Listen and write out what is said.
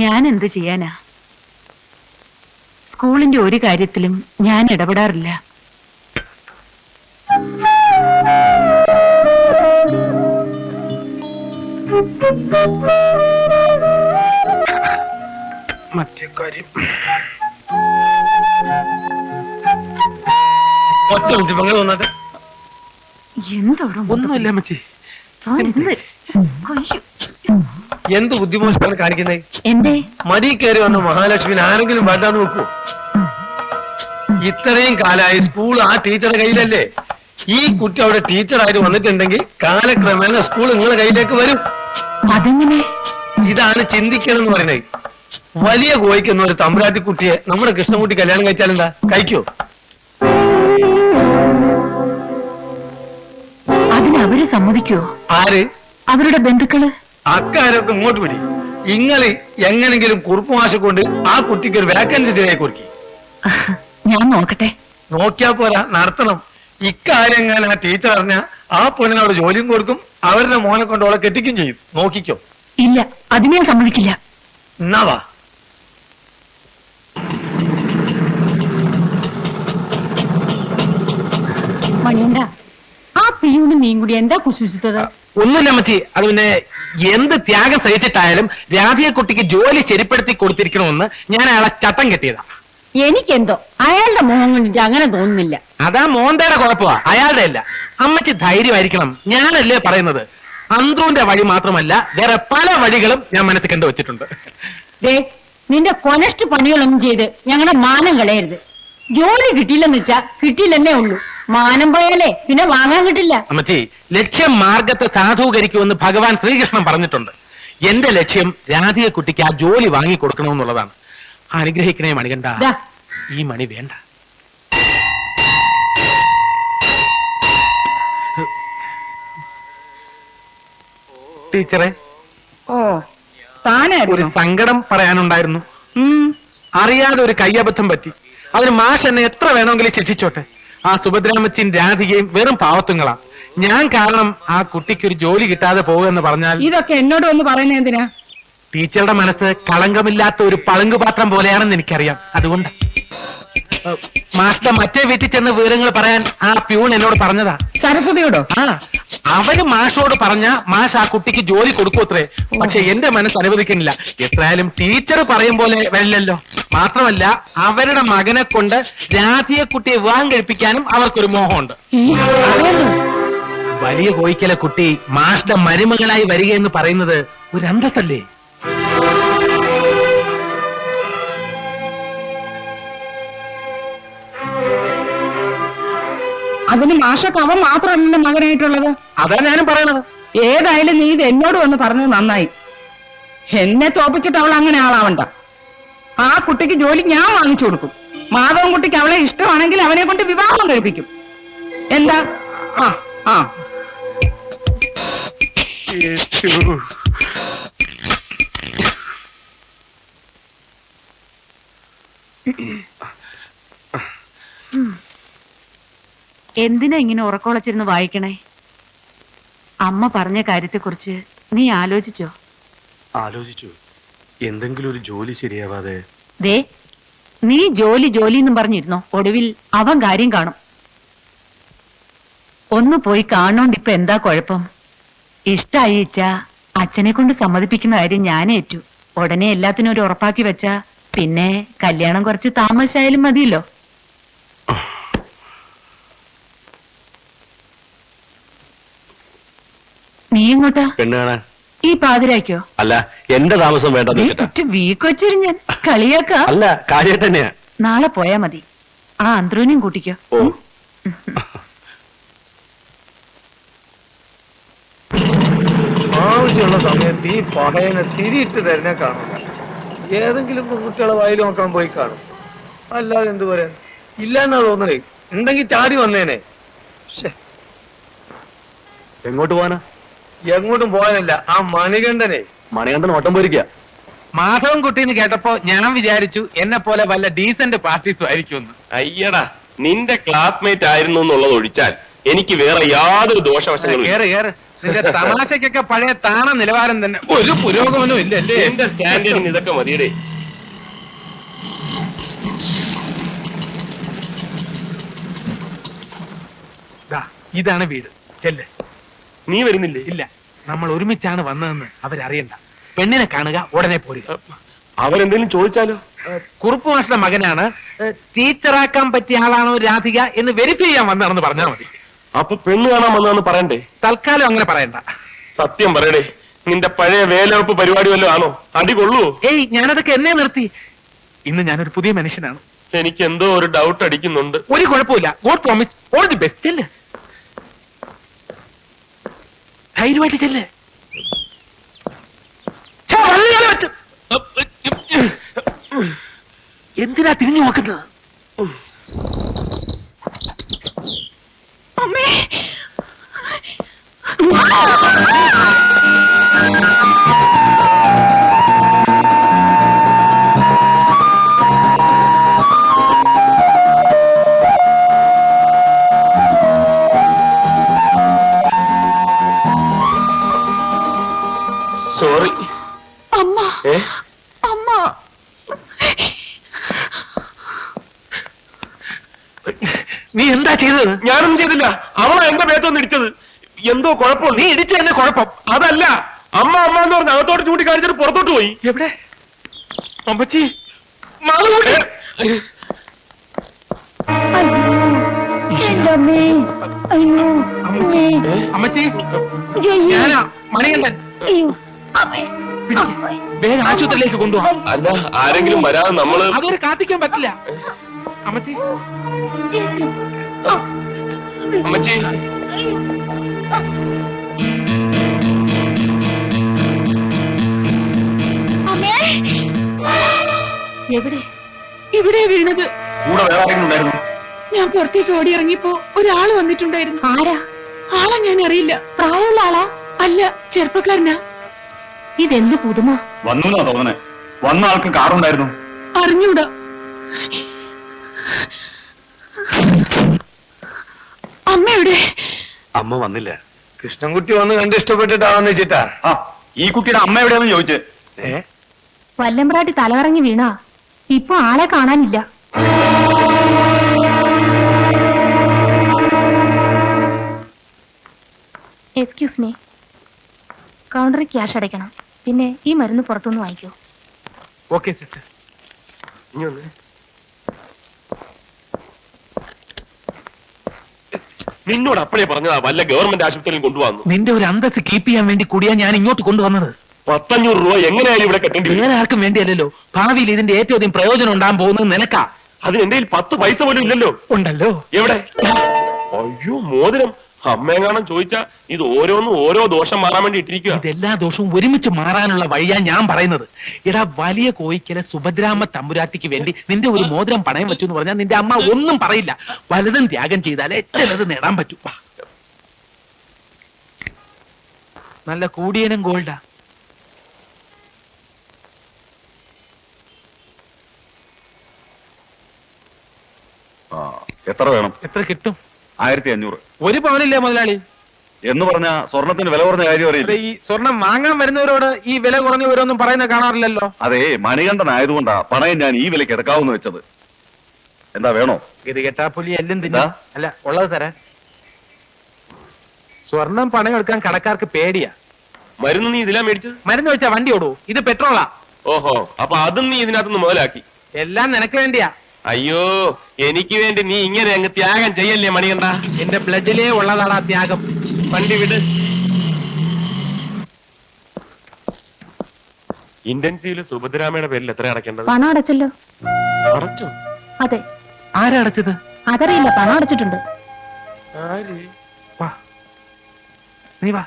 ഞാൻ എന്ത് ചെയ്യാനാ? സ്കൂളിന്റെ ഒരു കാര്യത്തിലും ഞാൻ ഇടപെടാറില്ല. മറ്റേ കാര്യം ഒറ്റ കുട്ടി പങ്കു തോന്നാട്ടെ. എന്തോടും ഒന്നുമില്ല അമ്മച്ചി. എന്ത് ബുദ്ധിമുട്ടാണ് കാണിക്കുന്നത്? എന്തേ മടി കയറി വന്ന മഹാലക്ഷ്മിന് ആരെങ്കിലും വേണ്ടാന്ന് നോക്കൂ? ഇത്രയും കാലമായി സ്കൂൾ ആ ടീച്ചറുടെ കയ്യിലല്ലേ? ഈ കുട്ടി അവിടെ ടീച്ചറായിട്ട് വന്നിട്ടുണ്ടെങ്കിൽ കാലക്രമേണ സ്കൂൾ നിങ്ങളുടെ കയ്യിലേക്ക് വരും. അതെങ്ങനെ? ഇതാണ് ചിന്തിക്കണം എന്ന് പറയുന്നത്. വലിയ കോയിക്കുന്ന ഒരു തമ്പുരാട്ടി കുട്ടിയെ നമ്മുടെ കൃഷ്ണൻകുട്ടി കല്യാണം കഴിച്ചാലെന്താ? കഴിക്കോ? അതിനവര് സമ്മതിക്കുവോ? ആര്? അവരുടെ ബന്ധുക്കള്. അക്കാരൊക്കെ ഇങ്ങോട്ട് പിടി. ഇങ്ങള് എങ്ങനെങ്കിലും കുറുപ്പ് മാഷ കൊണ്ട് ആ കുട്ടിക്ക് ഒരു വേക്കൻസി ശരിയായി കൊടുക്കി. ഞാൻ നോക്കട്ടെ. നോക്കിയാ പോരാ, നടത്തണം. ഇക്കാര്യം ഞാൻ ആ ടീച്ചർ അറിഞ്ഞ ആ പെണ്ണിനവിടെ ജോലിയും കൊടുക്കും, അവരുടെ മോനെ കൊണ്ട് അവളെ കെട്ടിക്കും ചെയ്യും. നോക്കിക്കോ. ഇല്ല, അതിനെ ഞാൻ സമ്മതിക്കില്ല. എന്നാവാ മണിയണ്ട, ആ പിയൂണ് നീയും കൂടി എന്താ കുശുഷിത്തത്? ഒന്നുമില്ല അമ്മച്ചി. അത് പിന്നെ എന്ത് ത്യാഗം സഹിച്ചിട്ടായാലും രാധിയെ കുട്ടിക്ക് ജോലി ശരിപ്പെടുത്തി കൊടുത്തിരിക്കണമെന്ന് ഞാൻ അയാളെ ചട്ടം കെട്ടിയതാ. എനിക്കെന്തോ അയാളുടെ മുഖം കണ്ടിട്ട് അങ്ങനെ തോന്നുന്നില്ല. അതാ മോന്തയുടെ കുഴപ്പമാ, അയാളുടെ അല്ല. അമ്മച്ചി ധൈര്യമായിരിക്കണം. ഞാനല്ലേ പറയുന്നത്. അന്തൂന്റെ വഴി മാത്രമല്ല, വേറെ പല വഴികളും ഞാൻ മനസ്സിൽ കണ്ടു വെച്ചിട്ടുണ്ട്. നിന്റെ കൊനസ്റ്റ് പണികളൊന്നും ചെയ്ത് ഞങ്ങളുടെ മാനം കളയരുത്. ജോലി കിട്ടിയില്ലെന്ന് വെച്ചാ കിട്ടിയില്ലെന്നേ ഉള്ളൂ. മാനം പോയാലേ പിന്നെ വാങ്ങാൻ കിട്ടില്ല. അമ്മച്ചി, ലക്ഷ്യം മാർഗത്തെ സാധൂകരിക്കുമെന്ന് ഭഗവാൻ ശ്രീകൃഷ്ണൻ പറഞ്ഞിട്ടുണ്ട്. എന്റെ ലക്ഷ്യം രാധിയെ കുട്ടിക്ക് ആ ജോലി വാങ്ങി കൊടുക്കണമെന്നുള്ളതാണ്. അനുഗ്രഹിക്കണേ മണികണ്ഠ. ഈ മണി വേണ്ട. ടീച്ചറെ, ഓ താനായിരുന്നു? ഒരു സങ്കടം പറയാനുണ്ടായിരുന്നു. അറിയാതെ ഒരു കയ്യബദ്ധം പറ്റി. അതിന് മാഷ് എന്നെ എത്ര വേണമെങ്കിലും ശിക്ഷിച്ചോട്ടെ. ആ സുഭദ്രാമച്ചിൻ രാധികയും വെറും പാവത്തുങ്ങളാ. ഞാൻ കാരണം ആ കുട്ടിക്ക് ഒരു ജോലി കിട്ടാതെ പോകുമെന്ന് പറഞ്ഞാൽ ഇതൊക്കെ എന്നോട് വന്ന് പറയുന്നത് എന്തിനാ? ടീച്ചറുടെ മനസ്സ് കളങ്കമില്ലാത്ത ഒരു പളുങ്കുപാത്രം പോലെയാണെന്ന് എനിക്കറിയാം. അതുകൊണ്ട് മാഷ്ടർ മറ്റേ വീട്ടിൽ ചെന്ന് വിവരങ്ങൾ പറയാൻ ആ പ്യൂൺ എന്നോട് പറഞ്ഞതാ. സരസ്വതിയോടോ? ആ, അവര് മാഷോട് പറഞ്ഞ മാഷ് ആ കുട്ടിക്ക് ജോലി കൊടുക്കൂത്രേ. പക്ഷെ എന്റെ മനസ്സ് അനുവദിക്കുന്നില്ല. എത്രയായാലും ടീച്ചർ പറയും പോലെ വരില്ലല്ലോ. മാത്രമല്ല, അവരുടെ മകനെ കൊണ്ട് രാധിയെ കുട്ടിയെ വിവാഹം കഴിപ്പിക്കാനും അവർക്കൊരു മോഹമുണ്ട്. വലിയ കോയിക്കലെ കുട്ടി മാഷ്ടെ മരുമകളായി വരികയെന്ന് പറയുന്നത് ഒരു അന്തസ്സല്ലേ? അതിന് മാഷക്ക് അവൻ മാത്രമല്ല മകനായിട്ടുള്ളത്. അതാ ഞാനും പറയണത്. ഏതായാലും നീ ഇത് എന്നോട് വന്ന് പറഞ്ഞത് നന്നായി. എന്നെ തോപ്പിച്ചിട്ട് അവൾ അങ്ങനെ ആളാവണ്ട. ആ കുട്ടിക്ക് ജോലി ഞാൻ വാങ്ങിച്ചു കൊടുക്കും. മാധവൻ കുട്ടിക്ക് അവളെ ഇഷ്ടമാണെങ്കിൽ അവനെ കൊണ്ട് വിവാഹം കഴിപ്പിക്കും. എന്താ? ആ ആ എന്തിനാ ഇങ്ങനെ ഉറക്കോളച്ചിരുന്ന് വായിക്കണേ? അമ്മ പറഞ്ഞ കാര്യത്തെക്കുറിച്ച് നീ ആലോചിച്ചോ? ആലോചിച്ചു. എന്തെങ്കിലും ഒരു ജോലി ശരിയാവാതെ. ദേ, നീ ജോലി ജോലി എന്നും പറഞ്ഞിരുന്നോ, ഒടുവിൽ അവൻ കാര്യം കാണും. ഒന്ന് പോയി കാണോണ്ട് ഇപ്പൊ എന്താ കുഴപ്പം? ഇഷ്ടായി ഇച്ചാ അച്ഛനെ കൊണ്ട് സമ്മതിപ്പിക്കുന്ന കാര്യം ഞാനേറ്റു. ഉടനെ എല്ലാത്തിനും ഒരു ഉറപ്പാക്കി വെച്ചാ പിന്നെ കല്യാണം കുറച്ച് താമസിച്ചായാലും മതിയല്ലോ. നീ എങ്ങോട്ടാ? പെണ്ണാണ്. ഈ പാതിരാക്കോ? അല്ല, എന്റെ താമസം വേണ്ടെന്ന് വെച്ചിട്ടാ. വീക്ക് വെച്ചിരു ഞാൻ കളിയാക്ക. അല്ല, കാര്യമായിട്ട് തന്നെയാ. നാളെ പോയാ മതി. ആ അന്ത്രൂനെയും കൂട്ടിക്കോ. ഓ, ആവശ്യമുള്ള സമയത്ത് ഈ പഹയനെ തിരിയിട്ട് തരുന്നേ കാണില്ല. ഏതെങ്കിലും കുട്ടികളെ വായിൽ നോക്കാൻ പോയി കാണും. അല്ലാതെ എന്ത് പറയാൻ? ഇല്ലെന്നാ തോന്നണേ. ഉണ്ടെങ്കിൽ ചാടി വന്നേനെ. എങ്ങോട്ട് പോവാനാ? എങ്ങോട്ടും പോകാനല്ല, ആ മണികണ്ഠനെ. മണികണ്ഠൻ ഓട്ടം പോയിരിക്കുക. മാധവൻ കുട്ടിന്ന് കേട്ടപ്പോ ഞാൻ വിചാരിച്ചു എന്നെ പോലെ വല്ല ഡീസന്റ് പാർട്ടീസും ആയിരിക്കുമെന്ന്. അയ്യടാ, നിന്റെ ക്ലാസ്മേറ്റ് ആയിരുന്നു എന്നുള്ളത് ഒഴിച്ചാൽ എനിക്ക് വേറെ യാതൊരു ദോഷവശങ്ങളും. കേറ് കേറ്. നിന്റെ തമാശക്കൊക്കെ പഴയ താണ നിലവാരം തന്നെ, ഒരു പുരോഗമനവും ഇല്ലല്ലേ? എന്റെ സ്റ്റാൻഡേർഡിന് ഇതൊക്കെ മതിയടേ. ഇതാണ് വീട്, ചെല്ല്. നീ വരുന്നില്ലേ? ഇല്ല, നമ്മൾ ഒരുമിച്ചാണ് വന്നതെന്ന് അവരറിയണ്ട. പെണ്ണിനെ കാണുക, ഉടനെ പോരുക. അവരെന്തെങ്കിലും ചോദിച്ചാലോ? കുറുപ്പ് മാഷ്ട മകനാണ്, ടീച്ചറാക്കാൻ പറ്റിയ ആളാണോ രാധിക എന്ന് വെരിഫൈ ചെയ്യാൻ വന്നതാണെന്ന് പറഞ്ഞാൽ മതി. അപ്പൊ പെണ്ണ് കാണാൻ വന്നതെന്ന് പറയണ്ടേ? തൽക്കാലം അങ്ങനെ പറയണ്ട. സത്യം പറയടേ, നിന്റെ പഴയ വേലവെപ്പ് പരിപാടി വല്ലതും ആണോ? അടി കൊള്ളുവോ? ഏയ്, ഞാനതൊക്കെ എന്നെ നിർത്തി. ഇന്ന് ഞാനൊരു പുതിയ മനുഷ്യനാണ്. എനിക്ക് എന്തോ ഒരു ഡൗട്ട് അടിക്കുന്നുണ്ട്. ഒരു കുഴപ്പമില്ല. God promise all the best. ചെല്ല്, ധൈര്യമായിട്ട് ചെല്ല്. എന്തിനാ തിരിഞ്ഞു നോക്കുന്നത്? അമ്മേ, സോറി. അമ്മ, ഏ? അമ്മ. നീ എന്താ ചെയ്തത്? ഞാനൊന്നും ചെയ്തില്ല. അവളാ എന്റെ മേത്തൊന്ന് ഇടിച്ചത്. എന്തോ കുഴപ്പമുണ്ട്. നീ ഇടിച്ച എന്നെ കുഴപ്പം. അതല്ല, അമ്മ അമ്മ എന്ന് പറഞ്ഞ് അകത്തോട്ട് ചൂണ്ടിക്കാണിച്ചിട്ട് പുറത്തോട്ട് പോയി. എവിടെ? അമ്മച്ചി, മാളൂട്ടി. അമ്മച്ചി, അമ്മച്ചി, ഞാനാ മണികണ്ഠൻ. പിടിക്ക്, വേഗം ആശുപത്രിയിലേക്ക് കൊണ്ടുപോകാം. അല്ല, ആരെങ്കിലും വരാതെ നമ്മള് അതൊരു കാത്തിക്കാൻ പറ്റില്ല. അമ്മച്ചി, അമ്മച്ചി, എവിടെ? ഇവിടെ വീണത്. കൂടെ വേറെ ആരെങ്കിലും ഉണ്ടായിരുന്നു? ഞാൻ പുറത്തേക്ക് ഓടി ഇറങ്ങിയപ്പോ ഒരാള് വന്നിട്ടുണ്ടായിരുന്നു. ആരാ? ആളെ ഞാൻ അറിയില്ല. പ്രായമുള്ള ആളാ? അല്ല, ചെറുപ്പക്കാരനാ. ഇതെന്ത് പുതുമ? വന്നു തോന്നണേ. വന്ന ആൾക്ക് കാറുണ്ടായിരുന്നു? അറിഞ്ഞൂടാ. അമ്മയുടെ അമ്മ വന്നില്ല. കൃഷ്ണൻകുട്ടി വന്ന് കണ്ട് ഇഷ്ടപ്പെട്ടിട്ടാണെന്ന് വെച്ചിട്ടാ. ആ, ഈ കുട്ടിയുടെ അമ്മ എവിടെയാന്ന് ചോദിച്ചേ. വല്ലമ്പ്രാട്ടി തലകറങ്ങി വീണാ. ഇപ്പൊ ആളെ കാണാനില്ല. എക്സ്ക്യൂസ് മീ, കൗണ്ടറിൽ ക്യാഷ് അടയ്ക്കണം. പിന്നെ ഈ മരുന്ന് പുറത്തുനിന്ന് വാങ്ങിക്കൂ. Okay sister. ഇനി വന്നേ. നിന്നോട് അപ്പഴേ പറഞ്ഞതാ വല്ല ഗവൺമെന്റ് ആശുപത്രിയിലും കൊണ്ടുവന്നു. നിന്റെ ഒരു അന്തസ് കീപ്പ് ചെയ്യാൻ വേണ്ടി കൂടിയാ ഞാൻ ഇങ്ങോട്ട് കൊണ്ടുവന്നത്. 1,500 രൂപ എങ്ങനെയായാലും ഇവിടെ കെട്ടേണ്ടി വരും. വേറെ ആർക്കും വേണ്ടിയല്ലോ. ഭാവിയിൽ ഇതിന്റെ ഏറ്റവും അധികം പ്രയോജനം ഉണ്ടാകാൻ പോകുന്നത് നിനക്കാ. അതിന് എന്റെ 10 പൈസ പോലും ഇല്ലല്ലോ. ഉണ്ടല്ലോ. എവിടെ? അയ്യോ, മോതിരം. അമ്മയെങ്ങാനും ചോദിച്ചാ ഇത് ഓരോന്നും ഓരോ ദോഷം മാറാൻ വേണ്ടി ഇട്ടിരിക്കുക. ഇതെല്ലാ ദോഷവും ഒരുമിച്ച് മാറാനുള്ള വഴിയാ ഞാൻ പറയുന്നത്. എടാ, വലിയ കോയിക്കലെ സുഭദ്രാമ്മ തമ്പുരാട്ടിക്ക് വേണ്ടി നിന്റെ ഒരു മോതിരം പണയം വെച്ചു എന്ന് പറഞ്ഞാൽ നിന്റെ അമ്മ ഒന്നും പറയില്ല. വലുതും ത്യാഗം ചെയ്താലേ ചിലത് നേടാൻ പറ്റൂ. നല്ല കൂടിയനും ഗോൾഡാ. എത്ര വേണം? എത്ര കിട്ടും? 1500. ഒരു പവനില്ലേ മുതലാളി? എന്ന് പറഞ്ഞ സ്വർണത്തിന് വില കുറഞ്ഞ കാര്യം അറിയില്ല. ഈ സ്വർണം വാങ്ങാൻ വരുന്നവരോട് ഈ വില കുറഞ്ഞവരൊന്നും പറയുന്നത് കാണാറില്ലല്ലോ. അതെ, മണികണ്ഠൻ ആയതുകൊണ്ടാ പണയം ഞാൻ ഈ വിലക്ക് എടുക്കാവുന്ന വെച്ചത്. എന്താ വേണോ? ഇത് കെട്ടാപ്പുലി എല്ലാം തിന്നാ. അല്ല, ഉള്ളത് തരാൻ. സ്വർണം പണയം എടുക്കാൻ കടക്കാർക്ക് പേടിയാ. മരുന്ന് നീ ഇതിലാ മേടിച്ചത്? മരുന്ന് വെച്ചാ വണ്ടി ഓടൂ. ഇത് പെട്രോളാ. ഓഹോ, അപ്പൊ അതും നീ ഇതിനകത്തുനിന്ന് മുതലാക്കി. എല്ലാം നിനക്ക് വേണ്ടിയാ. അയ്യോ, എനിക്ക് വേണ്ടി നീ ഇങ്ങനെ അങ്ങ് ത്യാഗം ചെയ്യല്ലേ മണികണ്ഠ. എന്റെ ബ്ലഡിലേ ഉള്ളതാണ് ആ ത്യാഗം. വണ്ടി വിട്. ഇന്റൻസീവില് സുഭദ്രാമയുടെ പേരിൽ എത്ര അടയ്ക്കേണ്ടത്? പണം അടച്ചല്ലോ. അടച്ചോ? അതെ. ആരടച്ചത്? അതറിയില്ല, പണം അടച്ചിട്ടുണ്ട്. ആര്? വാ, നീ വാ.